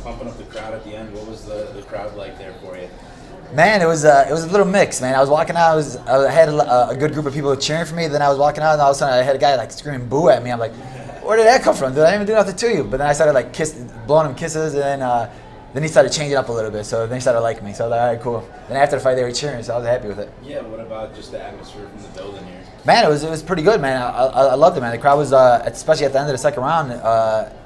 pumping up the crowd at the end. What was the crowd like there for you? Man, it was a little mix, man. I was walking out, I had a good group of people cheering for me. Then I was walking out, and all of a sudden I had a guy like screaming "boo" at me. I'm like, where did that come from? Did I even do nothing to you? But then I started like blowing him kisses, and then he started changing up a little bit. So then he started liking me. So I was like, all right, cool. Then after the fight, they were cheering, so I was happy with it. Yeah. What about just the atmosphere from the building here? Man, it was pretty good, man. I loved it, man. The crowd was, especially at the end of the second round,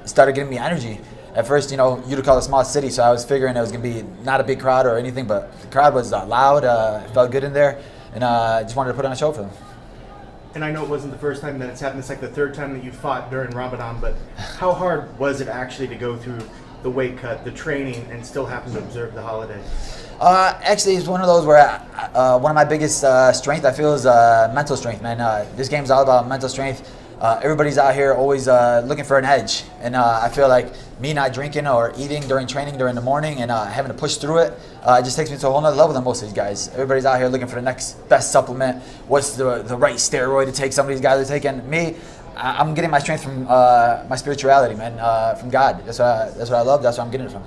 started giving me energy. At first, Utica is a small city, so I was figuring it was going to be not a big crowd or anything, but the crowd was loud, it felt good in there, and I just wanted to put on a show for them. And I know it wasn't the first time that it's happened. It's like the third time that you fought during Ramadan, but how hard was it actually to go through the weight cut, the training, and still happen to observe the holiday? Actually, it's one of those where one of my biggest strength, I feel, is mental strength, man. This game's all about mental strength. Everybody's out here always looking for an edge, and I feel like me not drinking or eating during training during the morning and having to push through it, it just takes me to a whole nother level than most of these guys. Everybody's out here looking for the next best supplement. What's the right steroid to take? Some of these guys are taking. Me, I'm getting my strength from my spirituality, man, from God. That's what I love. That's where I'm getting it from.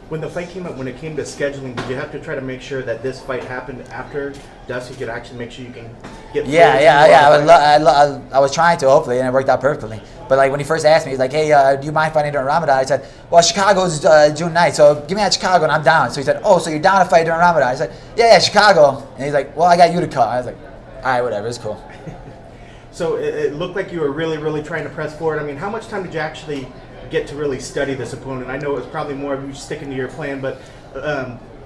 When the fight came up, when it came to scheduling, did you have to try to make sure that this fight happened after dusk? You could actually make sure you can get. I was trying to, hopefully, and it worked out perfectly. But like when he first asked me, he's like, "Hey, do you mind fighting during Ramadan?" I said, "Well, Chicago's June 9th, so give me at Chicago and I'm down." So he said, "Oh, so you're down to fight during Ramadan?" I said, "Yeah, Chicago." And he's like, "Well, I got Utica." I was like, "All right, whatever, it's cool." So it looked like you were really, really trying to press forward. I mean, how much time did you actually get to really study this opponent? I know it was probably more of you sticking to your plan, but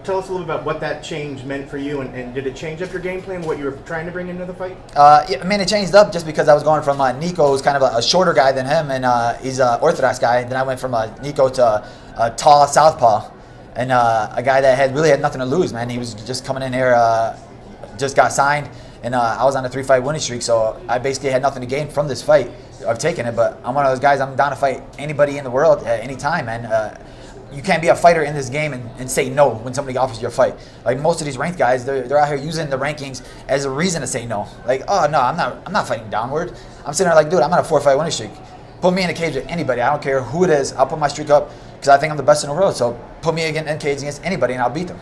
tell us a little about what that change meant for you, and did it change up your game plan, what you were trying to bring into the fight? Yeah, I mean, it changed up just because I was going from Nico, who's kind of a shorter guy than him, and he's an orthodox guy. Then I went from Nico to a tall southpaw, and a guy that really had nothing to lose, man. He was just coming in here, just got signed, and I was on a 3-fight winning streak, so I basically had nothing to gain from this fight. I've taken it, but I'm one of those guys, I'm down to fight anybody in the world at any time, man. You can't be a fighter in this game and say no when somebody offers you a fight. Like most of these ranked guys, they're out here using the rankings as a reason to say no. Like, oh no, I'm not fighting downward. I'm sitting there like, dude, I'm on a 4-fight winning streak. Put me in a cage with anybody. I don't care who it is. I'll put my streak up because I think I'm the best in the world. So put me in a cage against anybody and I'll beat them.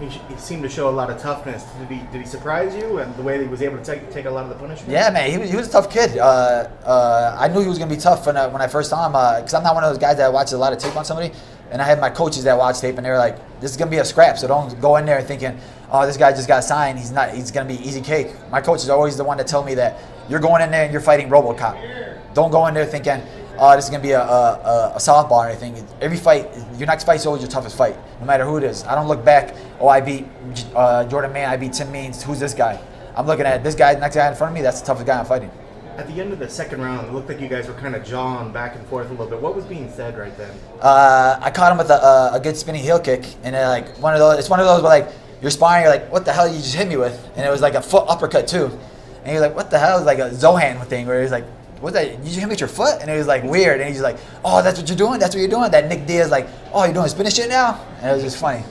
He seemed to show a lot of toughness. Did he surprise you, and the way that he was able to take a lot of the punishment? Yeah, man, he was a tough kid. I knew he was going to be tough when I first saw him because I'm not one of those guys that watches a lot of tape on somebody. And I had my coaches that watch tape, and they were like, "This is going to be a scrap, so don't go in there thinking, oh, this guy just got signed. He's going to be easy cake." My coach is always the one to tell me that you're going in there and you're fighting RoboCop. Don't go in there thinking, oh, this is going to be a softball or anything. Every fight, your next fight is always your toughest fight, no matter who it is. I don't look back, oh, I beat Jordan Mann, I beat Tim Means, who's this guy? I'm looking at this guy, the next guy in front of me, that's the toughest guy I'm fighting. At the end of the second round, it looked like you guys were kind of jawing back and forth a little bit. What was being said right then? I caught him with a good spinning heel kick, and it's one of those where like you're sparring, you're like, what the hell you just hit me with? And it was like a foot uppercut too. And he was like, what the hell? It was like a Zohan thing where he was like, what's that? You just hit me with your foot? And it was like weird. And he's like, oh, that's what you're doing? That's what you're doing? That Nick Diaz like, oh, you're doing spinning shit now? And it was just funny.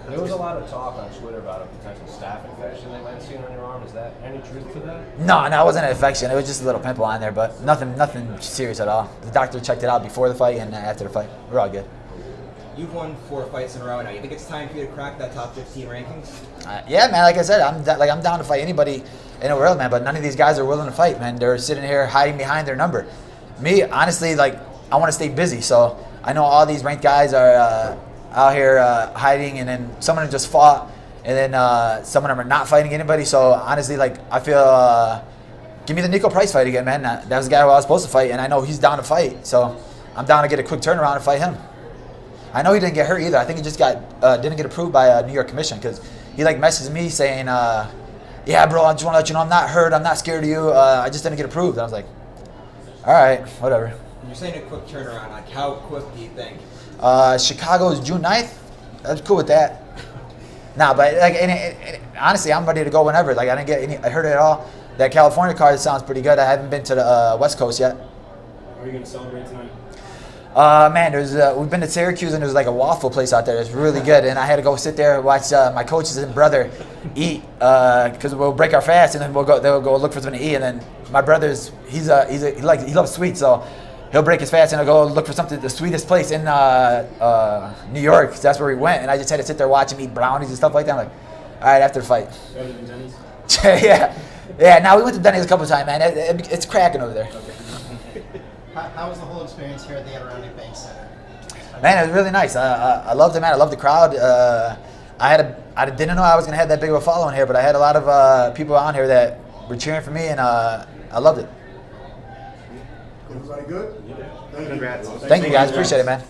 There was a lot of talk on Twitter about a potential staph infection they might have seen on your arm. Is that any truth to that? No, it wasn't an infection. It was just a little pimple on there, but nothing serious at all. The doctor checked it out before the fight and after the fight. We're all good. You've won 4 fights in a row now. You think it's time for you to crack that top 15 rankings? Yeah, man. Like I said, I'm down to fight anybody in the world, man. But none of these guys are willing to fight, man. They're sitting here hiding behind their number. Me, honestly, like I want to stay busy. So I know all these ranked guys are out here hiding, and then some of them just fought, and then some of them are not fighting anybody. So honestly, like I feel, give me the Nico Price fight again, man. That was the guy who I was supposed to fight, and I know he's down to fight. So I'm down to get a quick turnaround and fight him. I know he didn't get hurt either. I think he just didn't get approved by a New York commission because he like messaged me saying, "Yeah, bro, I just want to let you know I'm not hurt. I'm not scared of you. I just didn't get approved." And I was like, "All right, whatever." You're saying a quick turnaround. Like how quick do you think? Chicago's June 9th. That's cool with that. Nah, but like honestly, I'm ready to go whenever. Like I heard it all. That California card sounds pretty good. I haven't been to the West Coast yet. Are you going to celebrate tonight? Man, we've been to Syracuse, and there's like a waffle place out there that's really good, and I had to go sit there and watch my coaches and brother eat because we'll break our fast, and then they'll go look for something to eat, and then my brother's he loves sweets, so he'll break his fast and he'll go look for something, the sweetest place in New York. 'Cause that's where we went, and I just had to sit there watching him eat brownies and stuff like that. I'm like, all right, after the fight. Better than Denny's? yeah. Now we went to Denny's a couple of times, man. It's cracking over there. How was the whole experience here at the Adirondack Bank Center? Man, it was really nice. I loved it, man. I loved the crowd. I didn't know I was gonna have that big of a following here, but I had a lot of people on here that were cheering for me, and I loved it. Everybody good? Congrats. Thank you guys. Appreciate it, man.